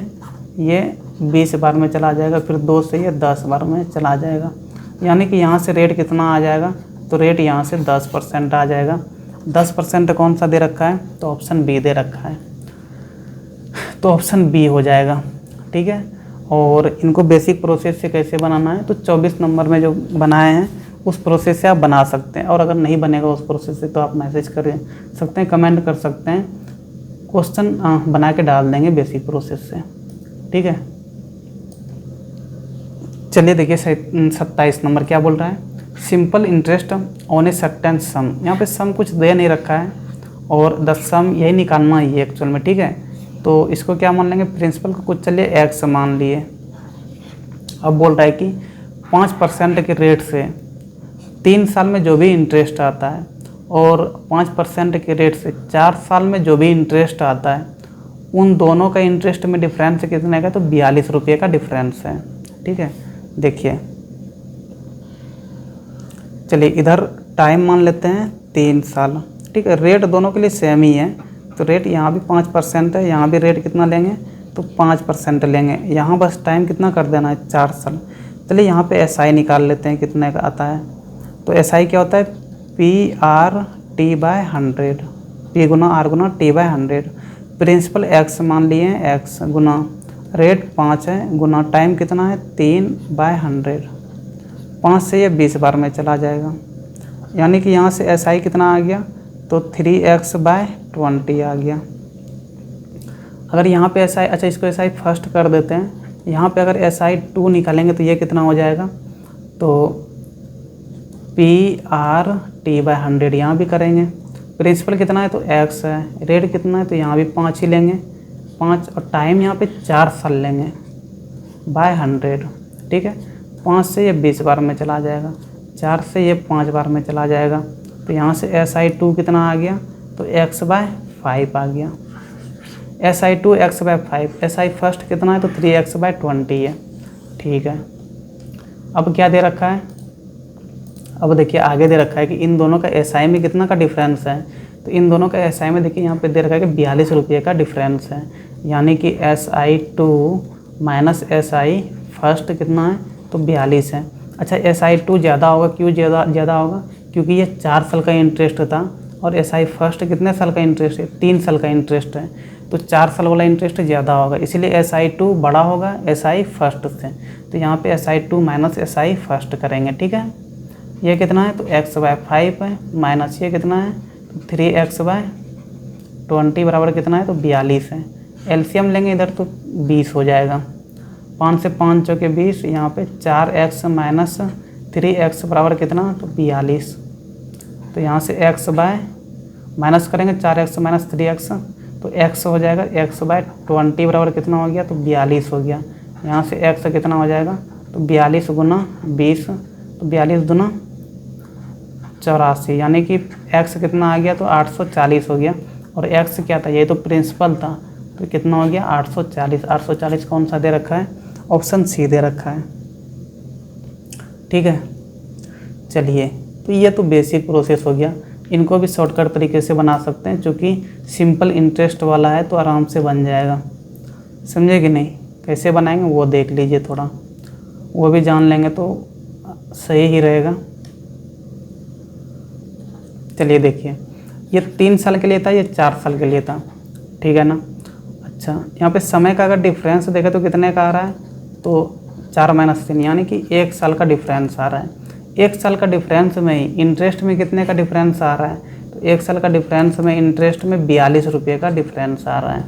ये 20 बार में चला जाएगा, फिर 2 से ये 10 बार में चला जाएगा, यानी कि यहाँ से रेट कितना आ जाएगा, तो रेट यहाँ से 10% आ जाएगा। 10% कौन सा दे रखा है, तो ऑप्शन बी दे रखा है, तो ऑप्शन बी हो जाएगा। ठीक है, और इनको बेसिक प्रोसेस से कैसे बनाना है, तो 24 नंबर में जो बनाए हैं उस प्रोसेस से आप बना सकते हैं, और अगर नहीं बनेगा उस प्रोसेस से तो आप मैसेज कर सकते हैं, कमेंट कर सकते हैं, क्वेश्चन बना के डाल देंगे बेसिक प्रोसेस से। ठीक है, चलिए देखिए 27 नंबर क्या बोल रहा है, simple interest on a certain सम। यहाँ पे सम कुछ दे नहीं रखा है और द सम यही निकालना है ये एक्चुअल में। ठीक है, तो इसको क्या मान लेंगे, प्रिंसिपल को कुछ चलिए एक्स मान लिए। अब बोल रहा है कि 5% के रेट से 3 साल में जो भी इंटरेस्ट आता है और 5% के रेट से 4 साल में जो भी इंटरेस्ट आता है, उन दोनों का इंटरेस्ट में डिफरेंस कितने का, तो 42 रुपये का डिफरेंस है। ठीक है, देखिए चलिए इधर टाइम मान लेते हैं 3 साल। ठीक है, रेट दोनों के लिए सेम ही है, तो रेट यहाँ भी 5% है, यहाँ भी रेट कितना लेंगे, तो 5% लेंगे। यहाँ बस टाइम कितना कर देना है, 4 साल। चलिए यहाँ पे SI निकाल लेते हैं कितने का आता है। तो SI क्या होता है, PR/T/100, P गुना R गुना T/100। प्रिंसिपल x मान लिए हैं, x गुना रेट 5 है गुना टाइम कितना है, 3/100। 5 से ये 20 बार में चला जाएगा, यानी कि यहाँ से SI कितना आ गया, तो 3x/20 आ गया। अगर यहाँ पे SI, अच्छा इसको SI फर्स्ट कर देते हैं। यहाँ पे अगर SI 2 निकालेंगे तो ये कितना हो जाएगा, तो PR/T/100 यहाँ भी करेंगे। प्रिंसिपल कितना है, तो x है, रेट कितना है, तो यहाँ भी 5 ही लेंगे, 5, और टाइम यहाँ पे 4 साल लेंगे बाय 100। ठीक है, 5 से ये 20 बार में चला जाएगा, 4 से ये 5 बार में चला जाएगा। तो यहाँ से SI 2 कितना आ गया, तो x/5 आ गया। SI 2 x/5, SI फर्स्ट कितना है, तो 3x/20 है। ठीक है, अब क्या दे रखा है, अब देखिए आगे दे रखा है कि इन दोनों का SI में कितना का डिफरेंस है। तो इन दोनों का SI में देखिए यहाँ पे दे रखा है कि 42 रुपये का डिफरेंस है, यानी कि SI 2 माइनस SI फर्स्ट कितना है, तो 42 है। अच्छा SI 2 ज़्यादा होगा, क्यों ज़्यादा होगा, क्योंकि ये 4 साल का इंटरेस्ट था और SI फर्स्ट कितने साल का इंटरेस्ट है, 3 साल का इंटरेस्ट है, तो 4 साल वाला इंटरेस्ट ज़्यादा होगा, इसीलिए SI 2 बड़ा होगा SI फर्स्ट से। तो यहाँ पे SI 2 माइनस SI फर्स्ट करेंगे। ठीक है, ये कितना है, तो x/5 है, माइनस ये कितना है, तो 3x/20 बराबर कितना है, तो 42 है। एलसीएम लेंगे इधर तो 20 हो जाएगा, 5 से 5 चौके 20, यहाँ पे 4x माइनस 3x बराबर कितना, तो 42। तो यहाँ से x बाय माइनस करेंगे, 4x माइनस 3x, तो x हो जाएगा, x/20 बराबर कितना हो गया, तो 42 हो गया। यहाँ से x कितना हो जाएगा, तो 42 गुना 20, तो 42 दूना 84, यानी कि x कितना आ गया, तो 840 हो गया। और x क्या था, ये तो प्रिंसिपल था, तो कितना हो गया, 840। 840 कौन सा दे रखा है, ऑप्शन सी दे रखा है। ठीक है, चलिए तो ये तो बेसिक प्रोसेस हो गया, इनको भी शॉर्टकट तरीके से बना सकते हैं, क्योंकि सिंपल इंटरेस्ट वाला है तो आराम से बन जाएगा। समझे कि नहीं, कैसे बनाएंगे वो देख लीजिए, थोड़ा वो भी जान लेंगे तो सही ही रहेगा। चलिए देखिए, ये 3 साल के लिए था, ये 4 साल के लिए था। ठीक है ना। अच्छा, यहाँ पे समय का अगर डिफरेंस देखें तो कितने का आ रहा है, तो 4 माइनस 3, यानी कि 1 साल का डिफरेंस आ रहा है। 1 साल का डिफरेंस में ही इंटरेस्ट में कितने का डिफरेंस आ रहा है, तो 1 साल का डिफरेंस में इंटरेस्ट में 42 रुपये का डिफरेंस आ रहा है।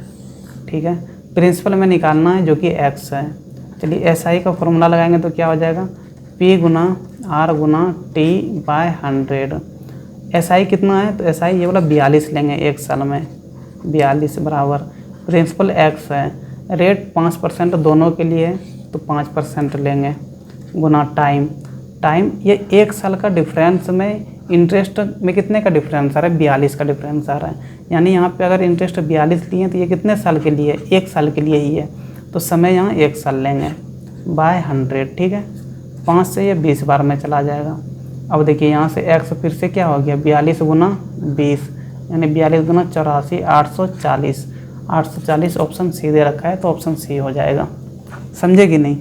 ठीक है, प्रिंसिपल में निकालना है जो कि x है। चलिए SI का फॉर्मूला लगाएंगे तो क्या हो जाएगा, P गुना R गुना T/100। SI कितना है, तो SI ये वाला 42 लेंगे 1 साल में, 42 बराबर प्रिंसिपल x है, रेट 5% दोनों के लिए, तो 5% लेंगे गुना टाइम ये 1 साल का डिफरेंस में इंटरेस्ट में कितने का डिफरेंस आ रहा है, 42 का डिफरेंस आ रहा है। यानी यहाँ पे अगर इंटरेस्ट 42 लिए हैं तो ये कितने साल के लिए, 1 साल के लिए ही है, तो समय यहाँ 1 साल लेंगे बाय 100। ठीक है, 5 से ये 20 बार में चला जाएगा। अब देखिए यहाँ से x फिर से क्या हो गया, 42 गुना 20, यानी 42 गुना 84, 840। 840 ऑप्शन सी दे रखा है, तो ऑप्शन सी हो जाएगा। समझे कि नहीं।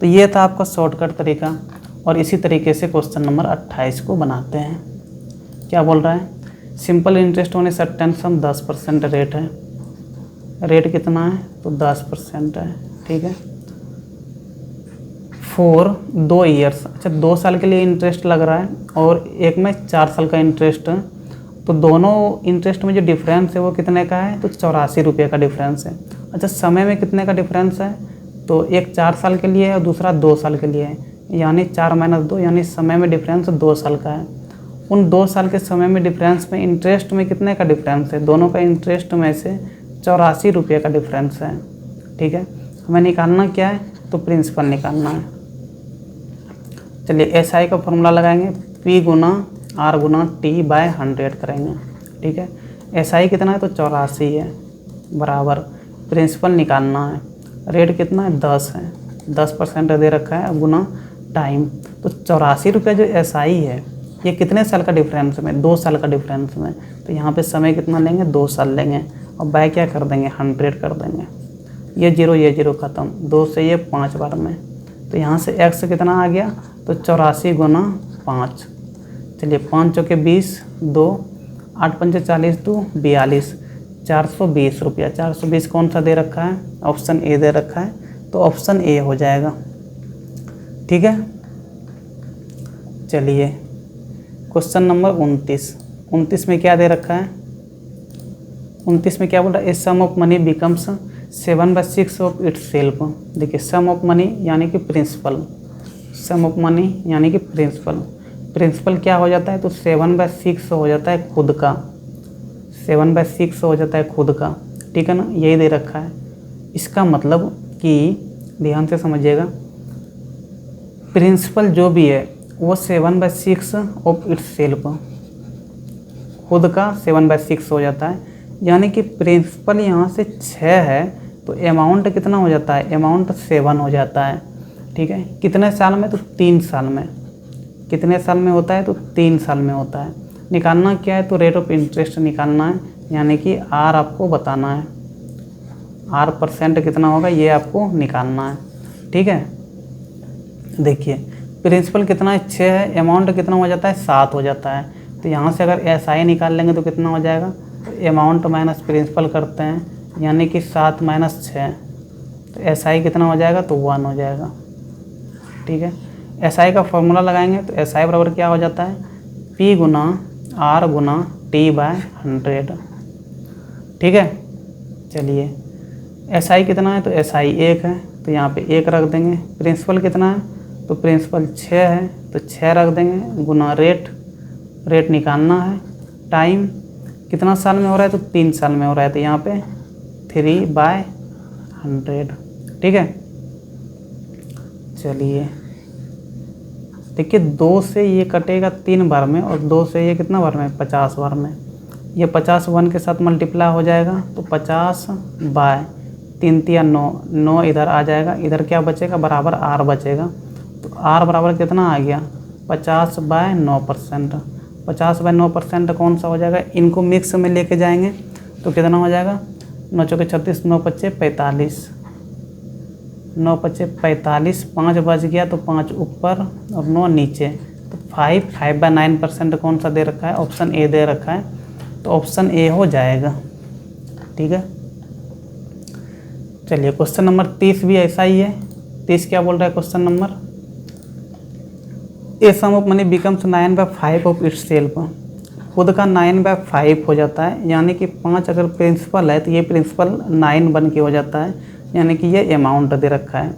तो ये था आपका शॉर्टकट तरीका, और इसी तरीके से क्वेश्चन नंबर 28 को बनाते हैं। क्या बोल रहा है, सिंपल इंटरेस्ट होने सर्टेन सम 10% रेट है, रेट कितना है, तो 10% है। ठीक है, फॉर 2 ईयर्स, अच्छा 2 साल के लिए इंटरेस्ट लग रहा है और एक में 4 साल का इंटरेस्ट है, तो दोनों इंटरेस्ट में जो डिफरेंस है वो कितने का है, तो 84 रुपये का डिफरेंस है। अच्छा समय में कितने का डिफरेंस है, तो एक 4 साल के लिए है और दूसरा 2 साल के लिए है, यानी 4 माइनस 2, यानी समय में डिफरेंस 2 साल का है। उन 2 साल के समय में डिफरेंस में इंटरेस्ट में कितने का डिफरेंस है, दोनों का इंटरेस्ट में से 84 रुपये का डिफरेंस है। ठीक है, हमें निकालना क्या है, तो प्रिंसिपल निकालना है। चलिए एसआई का फॉर्मूला लगाएंगे, पी गुना आर गुना टी बाय 100 करेंगे। ठीक है, एसआई कितना है, तो 84 है, बराबर प्रिंसिपल निकालना है, रेट कितना है, 10 है, 10% दे रखा है, गुना टाइम। तो 84 रुपये जो एसआई है ये कितने साल का डिफरेंस में, 2 साल का डिफरेंस में। तो यहाँ पे समय कितना लेंगे, 2 साल लेंगे, और बाय क्या कर देंगे, 100 कर देंगे। ये जीरो ख़त्म, 2 से ये 5 बार में, तो यहाँ से एक्स कितना आ गया, तो 84 गुना 5। चलिए 5 चौके 20, 2 8 पंचे 40, 2 42, 420 रुपया। 420 कौन सा दे रखा है, ऑप्शन ए दे रखा है, तो ऑप्शन ए हो जाएगा। ठीक है, चलिए क्वेश्चन नंबर 29 में क्या दे रखा है, 29 में क्या बोल रहा है, a sum of money becomes 7/6 of itself. देखिए सम ऑफ मनी यानी कि प्रिंसिपल, सम ऑफ मनी यानी कि प्रिंसिपल क्या हो जाता है, तो 7/6 हो जाता है खुद का, 7/6 हो जाता है खुद का। ठीक है ना, यही दे रखा है। इसका मतलब कि ध्यान से समझिएगा, प्रिंसिपल जो भी है वो 7/6 ऑफ इट्स सेल्फ, खुद का 7/6 हो जाता है। यानी कि प्रिंसिपल यहाँ से 6 है तो अमाउंट कितना हो जाता है, अमाउंट 7 हो जाता है। ठीक है, कितने साल में, तो 3 साल में। कितने साल में होता है, तो 3 साल में होता है। निकालना क्या है, तो रेट ऑफ इंटरेस्ट निकालना है, यानी कि आर आपको बताना है, आर % कितना होगा ये आपको निकालना है। ठीक है, देखिए प्रिंसिपल कितना है, 6 है, अमाउंट कितना हो जाता है, 7 हो जाता है। तो यहाँ से अगर एसआई निकाल लेंगे तो कितना हो जाएगा, तो अमाउंट माइनस प्रिंसिपल करते हैं, यानी कि 7 - 6, तो एसआई कितना हो जाएगा, तो 1 हो जाएगा। ठीक है, एसआई का फॉर्मूला लगाएंगे तो एसआई बराबर क्या हो जाता है, पी गुना आर गुना टी बाय 100। ठीक है, चलिए एसआई कितना है, तो एसआई 1 है, तो यहाँ पे 1 रख देंगे। प्रिंसिपल कितना है, तो प्रिंसिपल 6 है, तो 6 रख देंगे, गुना रेट निकालना है। टाइम कितना साल में हो रहा है, तो 3 साल में हो रहा है, तो यहाँ पे 3/100। ठीक है, चलिए देखिए 2 से ये कटेगा 3 बार में, और 2 से ये कितना बार में, 50 बार में। ये 50 1 के साथ मल्टीप्लाई हो जाएगा, तो 50/3 × 9, 9 इधर आ जाएगा, इधर क्या बचेगा, बराबर आर बचेगा। तो आर बराबर कितना आ गया, 50/9%। 50/9% कौन सा हो जाएगा, इनको मिक्स में लेके जाएंगे तो कितना हो जाएगा, 9 चौके 36, 9 पच्चे 45, 9 पच्चे 45, 5 बच गया तो 5 ऊपर और 9 नीचे, तो 5/9% कौन सा दे रखा है, ऑप्शन ए दे रखा है, तो ऑप्शन ए हो जाएगा। ठीक है, चलिए क्वेश्चन नंबर 30 भी ऐसा ही है। 30 क्या बोल रहा है question number, a sum of money becomes 9/5 of itself. खुद का 9/5 हो जाता है, यानी कि 5 अगर प्रिंसिपल है तो ये प्रिंसिपल 9 बन के हो जाता है, यानी कि ये अमाउंट दे रखा है।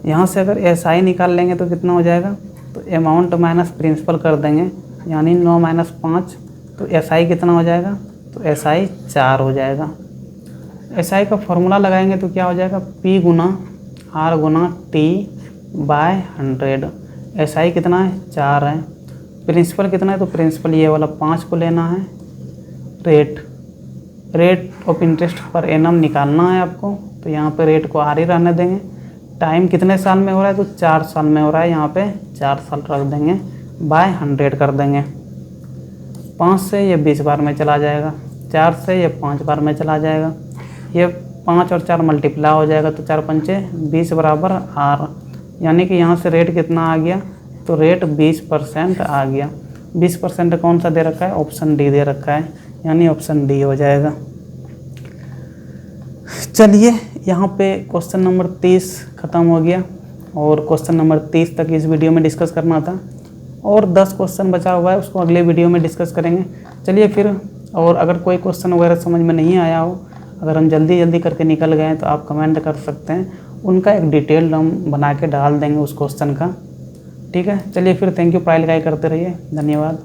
यहाँ से अगर एसआई निकाल लेंगे तो कितना हो जाएगा, तो अमाउंट माइनस प्रिंसिपल कर देंगे, यानी 9 - 5, तो एसआई कितना हो जाएगा, तो एसआई 4 हो जाएगा। एसआई का फॉर्मूला लगाएंगे तो क्या हो जाएगा, पी गुना आर गुना टी बाय 100। एसआई कितना है, 4 है। प्रिंसिपल कितना है, तो प्रिंसिपल ये वाला 5 को लेना है। Rate of interest per annum निकालना है आपको, तो यहाँ पे रेट को आर ही रहने देंगे। टाइम कितने साल में हो रहा है, तो 4 साल में हो रहा है, यहाँ पे 4 साल रख देंगे, बाय 100 कर देंगे। 5 से ये 20 बार में चला जाएगा, 4 से ये 5 बार में चला जाएगा, ये 5 और 4 मल्टीप्लाई हो जाएगा, तो 4 पंचे 20 बराबर आर, यानी कि यहाँ से रेट कितना आ गया, तो रेट 20% आ गया। 20% कौन सा दे रखा है, ऑप्शन डी दे रखा है, यानी ऑप्शन डी हो जाएगा। चलिए यहाँ पे क्वेश्चन नंबर 30 ख़त्म हो गया, और क्वेश्चन नंबर 30 तक इस वीडियो में डिस्कस करना था, और 10 क्वेश्चन बचा हुआ है, उसको अगले वीडियो में डिस्कस करेंगे। चलिए फिर, और अगर कोई क्वेश्चन वगैरह समझ में नहीं आया हो, अगर हम जल्दी करके निकल गए तो आप कमेंट कर सकते हैं, उनका एक डिटेल हम बना के डाल देंगे उस क्वेश्चन का। ठीक है, चलिए फिर, थैंक यू, पढ़ाई लिखाई करते रहिए, धन्यवाद।